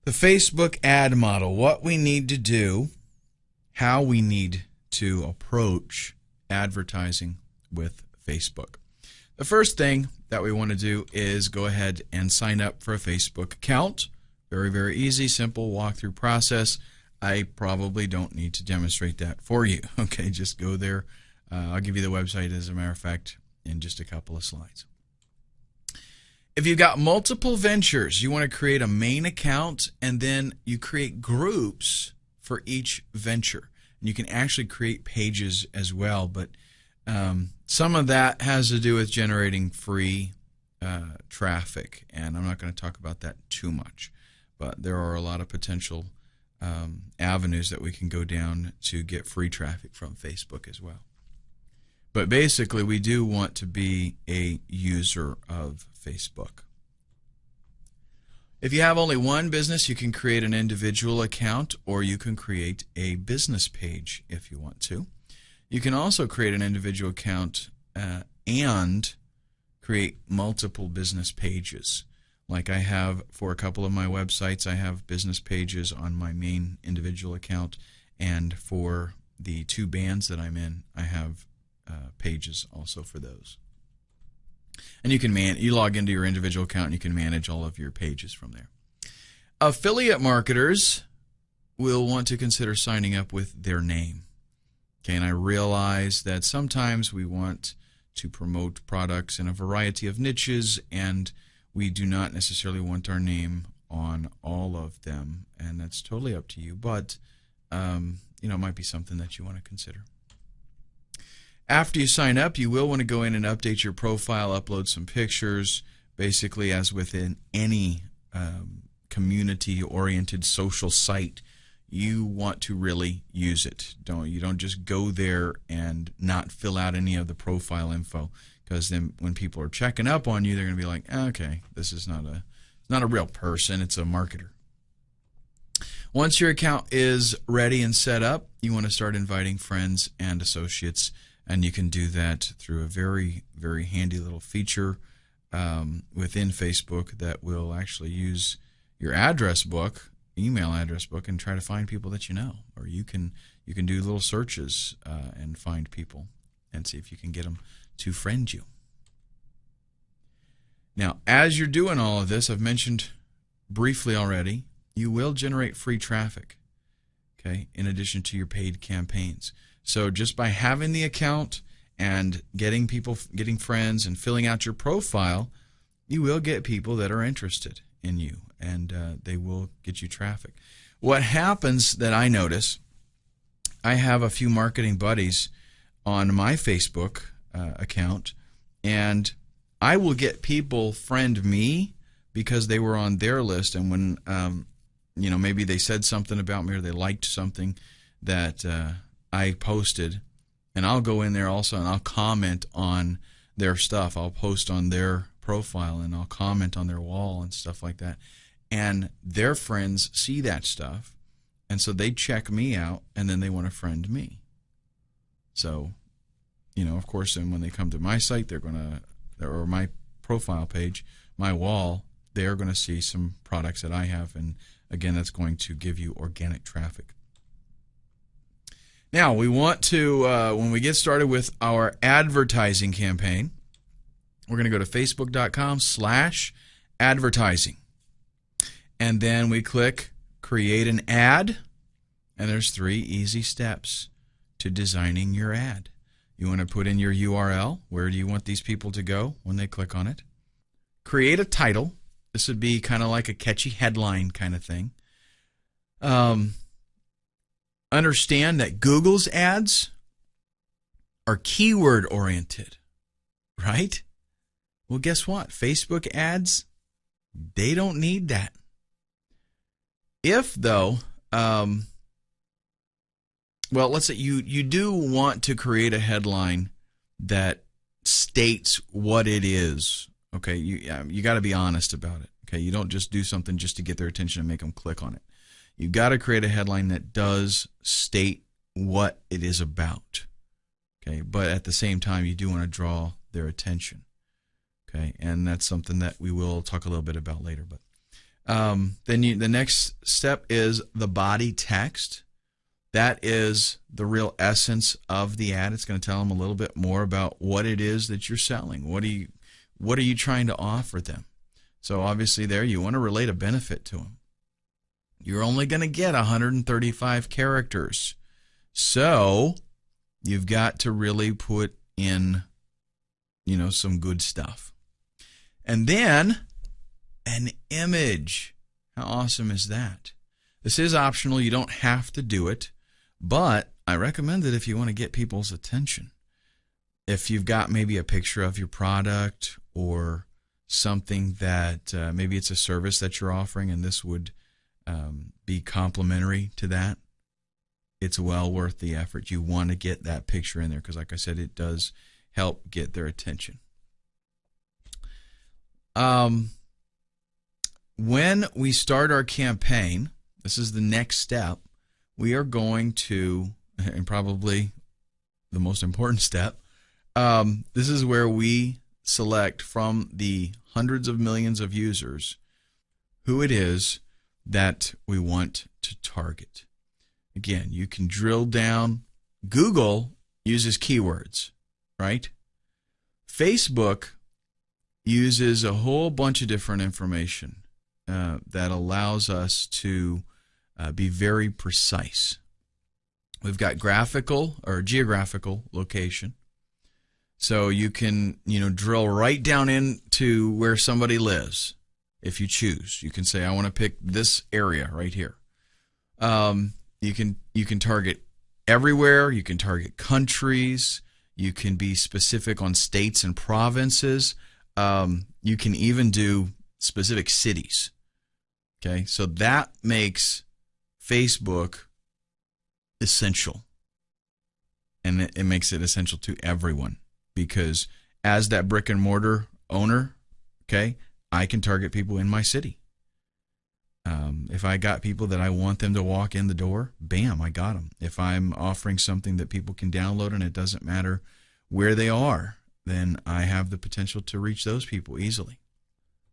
The Facebook ad model, what we need to do, how we need to approach advertising with Facebook. The first thing that we want to do is go ahead and sign up for a Facebook account. Very, very easy, simple walkthrough process. I probably don't need to demonstrate that for you. Okay, just go there. I'll give you the website, as a matter of fact, in just a couple of slides. If you've got multiple ventures, you want to create a main account, and then you create groups for each venture. And you can actually create pages as well, but some of that has to do with generating free traffic, and I'm not going to talk about that too much. But there are a lot of potential avenues that we can go down to get free traffic from Facebook as well. But basically, we do want to be a user of Facebook. If you have only one business, you can create an individual account, or you can create a business page if you want to. You can also create an individual account and create multiple business pages. Like I have for a couple of my websites, I have business pages on my main individual account, and for the two bands that I'm in, I have pages also for those. And you log into your individual account and you can manage all of your pages from there. Affiliate marketers will want to consider signing up with their name. Okay, and I realize that sometimes we want to promote products in a variety of niches, and we do not necessarily want our name on all of them, and that's totally up to you, but it might be something that you want to consider. After you sign up, you will want to go in and update your profile, upload some pictures. Basically, as within any community-oriented social site, you want to really use it. You don't just go there and not fill out any of the profile info, because then when people are checking up on you, they're going to be like, okay, this is not a real person, it's a marketer. Once your account is ready and set up, you want to start inviting friends and associates. And you can do that through a very, very handy little feature within Facebook that will actually use your address book, email address book, and try to find people that you know. Or you can do little searches and find people and see if you can get them to friend you. Now, as you're doing all of this, I've mentioned briefly already, you will generate free traffic, okay, in addition to your paid campaigns. So just by having the account and getting friends and filling out your profile, you will get people that are interested in you, and they will get you traffic. What happens that I notice, I have a few marketing buddies on my Facebook account, and I will get people friend me because they were on their list, and when maybe they said something about me or they liked something that I posted, and I'll go in there also and I'll comment on their stuff. I'll post on their profile and I'll comment on their wall and stuff like that. And their friends see that stuff, and so they check me out, and then they want to friend me. So, of course, then when they come to my site, or my profile page, my wall, they're going to see some products that I have, and again, that's going to give you organic traffic. Now, we want to, when we get started with our advertising campaign, we're going to go to facebook.com/advertising. And then we click Create an Ad, and there's 3 easy steps to designing your ad. You want to put in your URL. Where do you want these people to go when they click on it? Create a title. This would be kind of like a catchy headline kind of thing. Understand that Google's ads are keyword oriented, right? Well, guess what? Facebook ads, they don't need that. If, though, let's say you do want to create a headline that states what it is, okay? You got to be honest about it, okay? You don't just do something just to get their attention and make them click on it. You've got to create a headline that does state what it is about, okay? But at the same time, you do want to draw their attention, okay? And that's something that we will talk a little bit about later. But The next step is the body text. That is the real essence of the ad. It's going to tell them a little bit more about what it is that you're selling. What are you trying to offer them? So obviously there you want to relate a benefit to them. You're only going to get 135 characters. So you've got to really put in, some good stuff. And then an image. How awesome is that? This is optional. You don't have to do it. But I recommend it if you want to get people's attention. If you've got maybe a picture of your product or something that maybe it's a service that you're offering and this would be complementary to that, it's well worth the effort. You want to get that picture in there because, like I said, it does help get their attention. When we start our campaign, this is the next step. We are going to, and probably the most important step, this is where we select from the hundreds of millions of users who it is that we want to target. Again, you can drill down. Google uses keywords, right? Facebook uses a whole bunch of different information that allows us to be very precise. We've got graphical or geographical location. So you can, drill right down into where somebody lives if you choose. You can say, I want to pick this area right here. You can target everywhere. You can target countries. You can be specific on states and provinces. You can even do specific cities. Okay, so that makes Facebook essential, and it makes it essential to everyone because as that brick and mortar owner, okay, I can target people in my city. If I got people that I want them to walk in the door, bam, I got them. If I'm offering something that people can download and it doesn't matter where they are, then I have the potential to reach those people easily.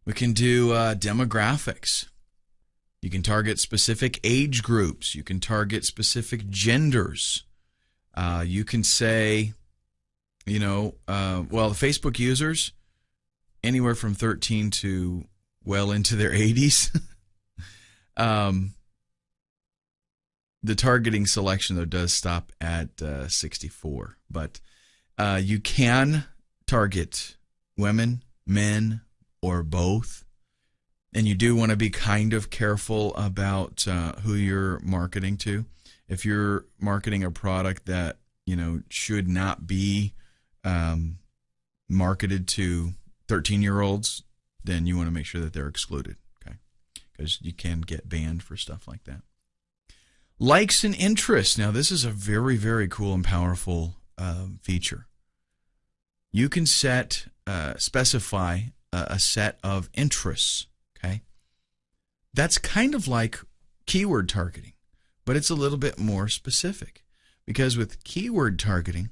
We can do demographics. You can target specific age groups. You can target specific genders. You can say, the Facebook users, anywhere from 13 to well into their 80s. The targeting selection, though, does stop at 64. But you can target women, men, or both. And you do want to be kind of careful about who you're marketing to. If you're marketing a product that, should not be marketed to 13-year-olds, then you want to make sure that they're excluded, okay? Because you can get banned for stuff like that. Likes and interests. Now, this is a very, very cool and powerful feature. You can specify a set of interests. Okay, that's kind of like keyword targeting, but it's a little bit more specific because with keyword targeting,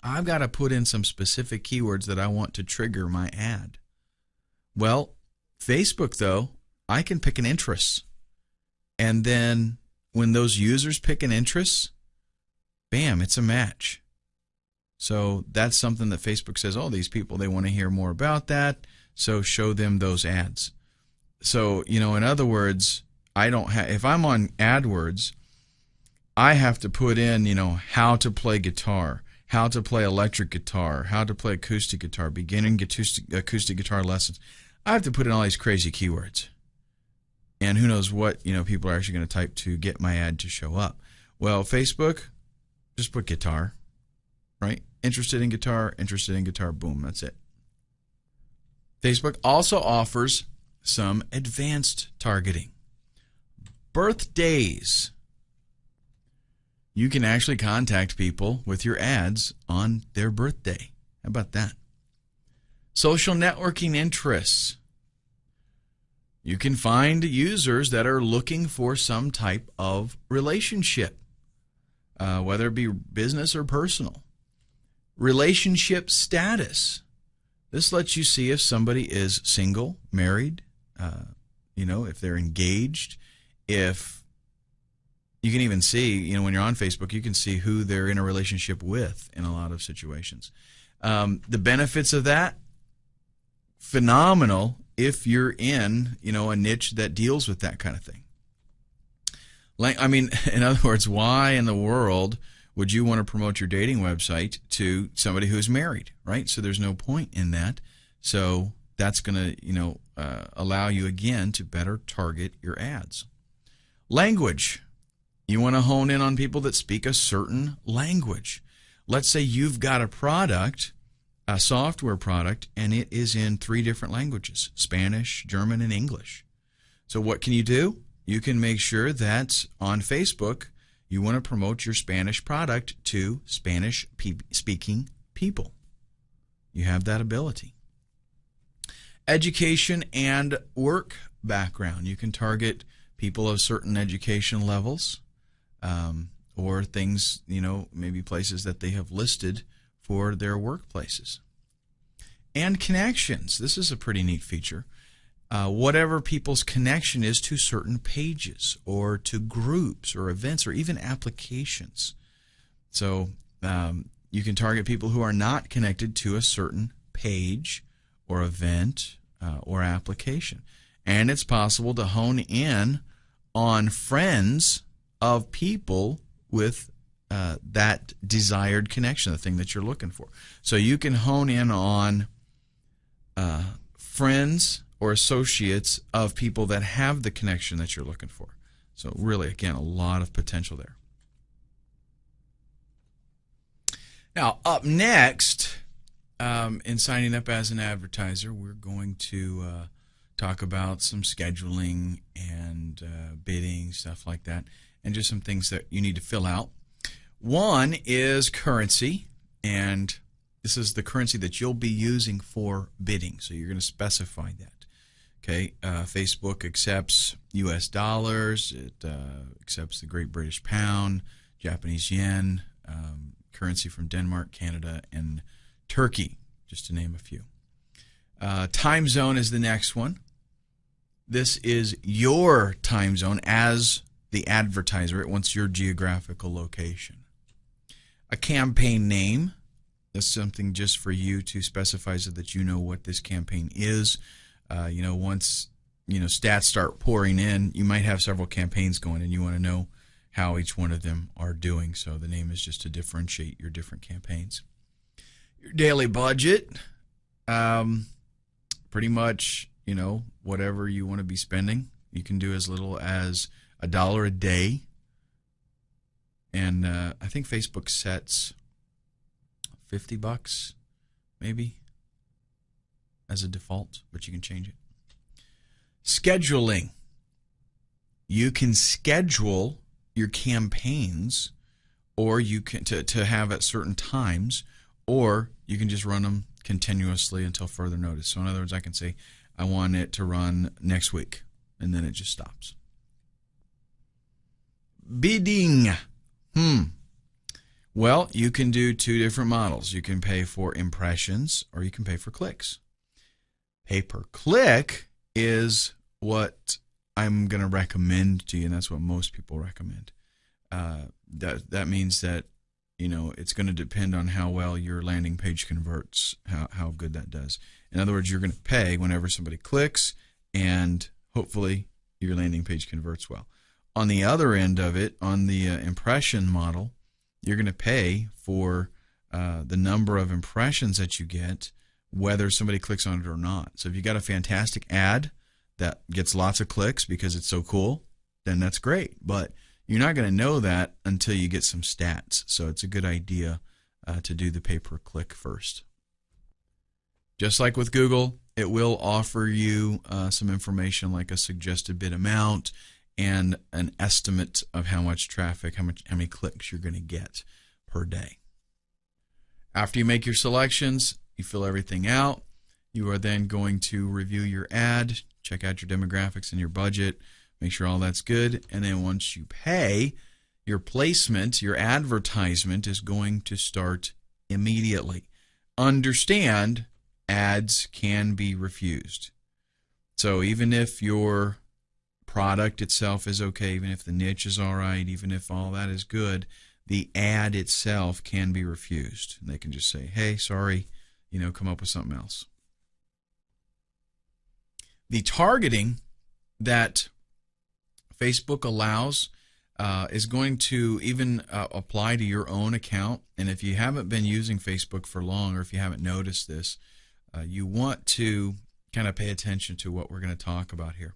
I've got to put in some specific keywords that I want to trigger my ad. Well, Facebook, though, I can pick an interest, and then when those users pick an interest, bam, it's a match. So that's something that Facebook says, oh, these people, they want to hear more about that, so show them those ads. So, in other words, if I'm on AdWords, I have to put in, how to play guitar, how to play electric guitar, how to play acoustic guitar, beginning acoustic guitar lessons. I have to put in all these crazy keywords. And who knows what, people are actually going to type to get my ad to show up. Well, Facebook, just put guitar, right? Interested in guitar, boom, that's it. Facebook also offers some advanced targeting. Birthdays. You can actually contact people with your ads on their birthday. How about that? Social networking interests. You can find users that are looking for some type of relationship, whether it be business or personal. Relationship status. This lets you see if somebody is single, married, if they're engaged, if you can even see, when you're on Facebook, you can see who they're in a relationship with in a lot of situations. The benefits of that, phenomenal if you're in, a niche that deals with that kind of thing. In other words, why in the world would you want to promote your dating website to somebody who's married, right? So there's no point in that. So that's going to, allow you, again, to better target your ads. Language. You want to hone in on people that speak a certain language. Let's say you've got a product, a software product, and it is in 3 different languages, Spanish, German, and English. So what can you do? You can make sure that on Facebook, you want to promote your Spanish product to Spanish-speaking people. You have that ability. Education and work background. You can target people of certain education levels, or things, maybe places that they have listed for their workplaces. And connections. This is a pretty neat feature. Whatever people's connection is to certain pages or to groups or events or even applications. So you can target people who are not connected to a certain page or event or application. And it's possible to hone in on friends of people with that desired connection, the thing that you're looking for. So you can hone in on friends or associates of people that have the connection that you're looking for. So really, again, a lot of potential there. Now, up next, in signing up as an advertiser, we're going to talk about some scheduling and bidding, stuff like that, and just some things that you need to fill out. One is currency, and this is the currency that you'll be using for bidding. So you're going to specify that. Okay, Facebook accepts U.S. dollars. It accepts the Great British Pound, Japanese yen, currency from Denmark, Canada, and Turkey, just to name a few. Time zone is the next one. This is your time zone as the advertiser. It wants your geographical location. A campaign name. That's something just for you to specify so that you know what this campaign is. Once stats start pouring in, you might have several campaigns going, and you want to know how each one of them are doing. So the name is just to differentiate your different campaigns. Your daily budget, pretty much, whatever you want to be spending. You can do as little as $1 a day, and I think Facebook sets $50 maybe as a default, but you can change it. Scheduling. You can schedule your campaigns, or you can to have at certain times, or you can just run them continuously until further notice. So in other words, I can say I want it to run next week, and then it just stops. Bidding. Well, you can do 2 different models. You can pay for impressions, or you can pay for clicks. Pay per click is what I'm going to recommend to you, and that's what most people recommend. That means that it's going to depend on how well your landing page converts, how good that does. In other words, you're going to pay whenever somebody clicks, and hopefully your landing page converts well. On the other end of it, on the impression model, you're going to pay for the number of impressions that you get, whether somebody clicks on it or not. So if you got a fantastic ad that gets lots of clicks because it's so cool, then that's great. But you're not going to know that until you get some stats. So it's a good idea to do the pay per click first. Just like with Google, it will offer you some information like a suggested bid amount and an estimate of how much traffic, how many clicks you're going to get per day. After you make your selections, you fill everything out. You are then going to review your ad, check out your demographics and your budget, make sure all that's good, and then once you pay, your placement, your advertisement is going to start immediately. Understand, ads can be refused. So even if your product itself is okay, even if the niche is all right, even if all that is good, the ad itself can be refused. They can just say, hey, sorry, come up with something else. The targeting that Facebook allows is going to even apply to your own account. And if you haven't been using Facebook for long, or if you haven't noticed this, you want to kind of pay attention to what we're going to talk about here.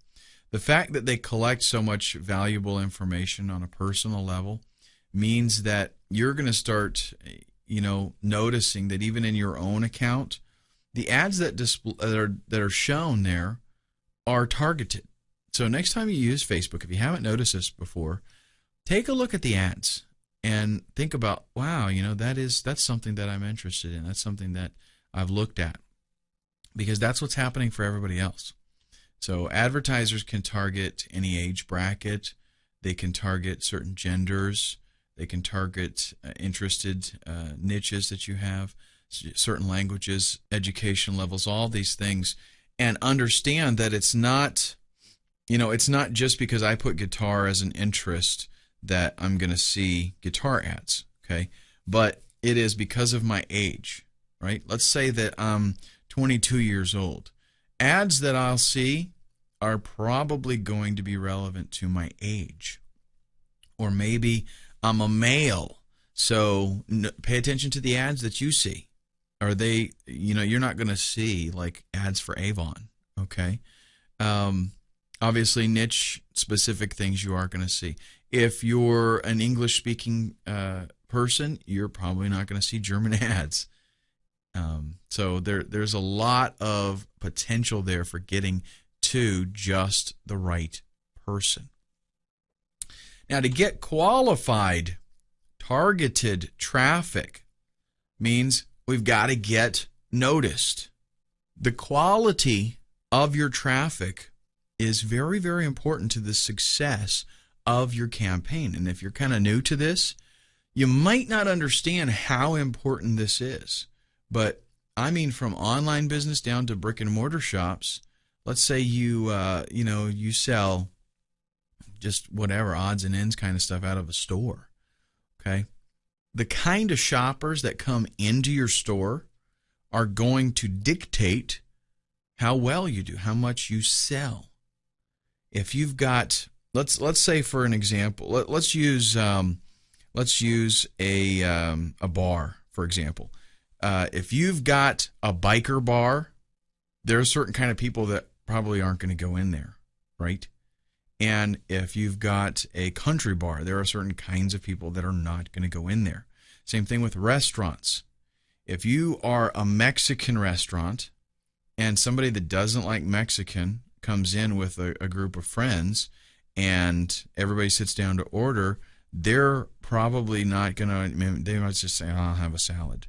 The fact that they collect so much valuable information on a personal level means that you're going to start, noticing that even in your own account, the ads that are shown there are targeted. So next time you use Facebook, if you haven't noticed this before, take a look at the ads and think about, wow, that's something that I'm interested in. That's something that I've looked at, because that's what's happening for everybody else. So advertisers can target any age bracket. They can target certain genders. They can target interested niches that you have, certain languages, education levels, all these things. And understand that it's not, it's not just because I put guitar as an interest that I'm going to see guitar ads, okay? But it is because of my age, right? Let's say that I'm 22 years old. Ads that I'll see are probably going to be relevant to my age. Or maybe I'm a male, so pay attention to the ads that you see. Are they, you're not going to see like ads for Avon, okay? Obviously, niche specific things you are going to see. If you're an English-speaking person, you're probably not going to see German ads. So there's a lot of potential there for getting to just the right person. Now, to get qualified, targeted traffic means we've got to get noticed. The quality of your traffic is very, very important to the success of your campaign. And if you're kind of new to this, you might not understand how important this is. But I mean, from online business down to brick and mortar shops, let's say you sell just whatever odds and ends kind of stuff out of a store, okay? The kind of shoppers that come into your store are going to dictate how well you do, how much you sell. If you've got, let's say for an example, let's use a bar, for example. If you've got a biker bar, there are certain kind of people that probably aren't going to go in there, right? And if you've got a country bar, there are certain kinds of people that are not going to go in there. Same thing with restaurants. If you are a Mexican restaurant and somebody that doesn't like Mexican comes in with a group of friends and everybody sits down to order, they're probably not going to, they might just say, I'll have a salad.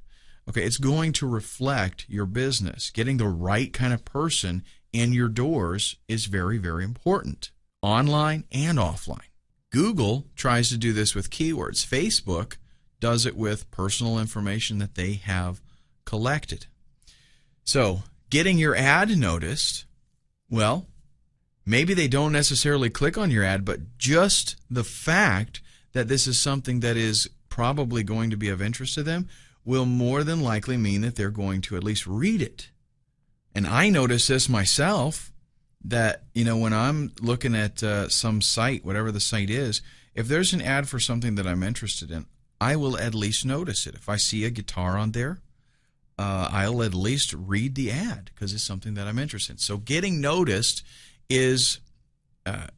Okay, it's going to reflect your business. Getting the right kind of person in your doors is very, very important, online and offline. Google tries to do this with keywords. Facebook does it with personal information that they have collected. So, getting your ad noticed, well, maybe they don't necessarily click on your ad, but just the fact that this is something that is probably going to be of interest to them will more than likely mean that they're going to at least read it. And I notice this myself, that, when I'm looking at some site, whatever the site is, if there's an ad for something that I'm interested in, I will at least notice it. If I see a guitar on there, I'll at least read the ad because it's something that I'm interested in. So getting noticed is a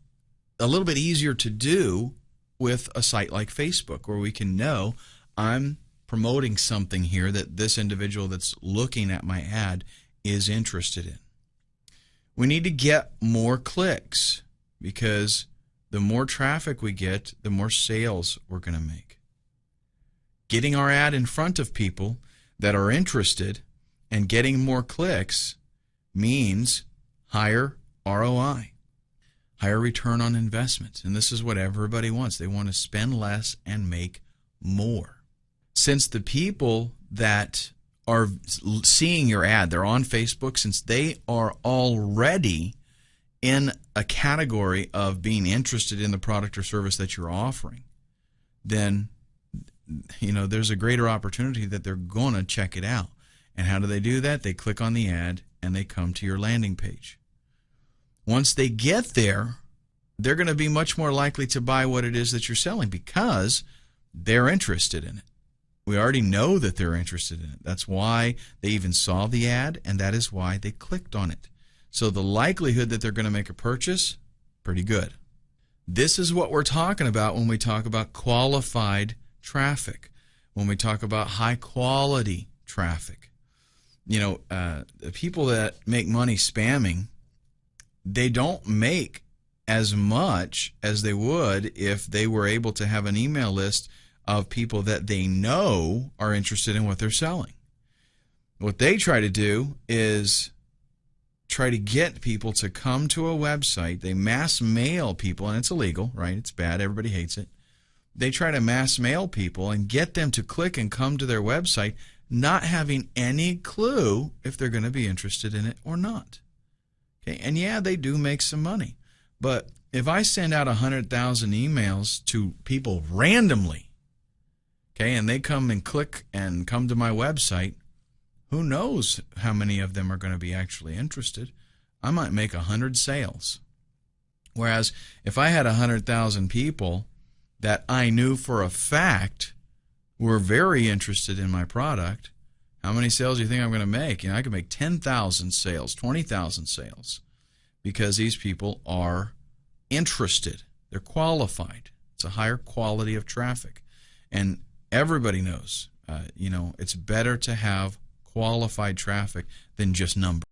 little bit easier to do with a site like Facebook, where we can know I'm promoting something here that this individual that's looking at my ad is interested in. We need to get more clicks, because the more traffic we get, the more sales we're going to make. Getting our ad in front of people that are interested and getting more clicks means higher ROI, higher return on investment. And this is what everybody wants. They want to spend less and make more. Since the people that are seeing your ad, they're on Facebook, since they are already in a category of being interested in the product or service that you're offering, then there's a greater opportunity that they're going to check it out. And how do they do that? They click on the ad and they come to your landing page. Once they get there, they're going to be much more likely to buy what it is that you're selling because they're interested in it. We already know that they're interested in it. That's why they even saw the ad, and that is why they clicked on it. So the likelihood that they're going to make a purchase, pretty good. This is what we're talking about when we talk about qualified traffic, when we talk about high quality traffic. The people that make money spamming, they don't make as much as they would if they were able to have an email list of people that they know are interested in what they're selling. What they try to do is try to get people to come to a website. They mass mail people, and it's illegal, right? It's bad. Everybody hates it. They try to mass mail people and get them to click and come to their website, not having any clue if they're going to be interested in it or not. Okay, and yeah, they do make some money. But if I send out 100,000 emails to people randomly, okay, and they come and click and come to my website, who knows how many of them are going to be actually interested? I might make 100 sales. Whereas if I had 100,000 people that I knew for a fact were very interested in my product, how many sales do you think I'm going to make? I could make 10,000 sales, 20,000 sales, because these people are interested. They're qualified. It's a higher quality of traffic. And everybody knows, it's better to have qualified traffic than just numbers.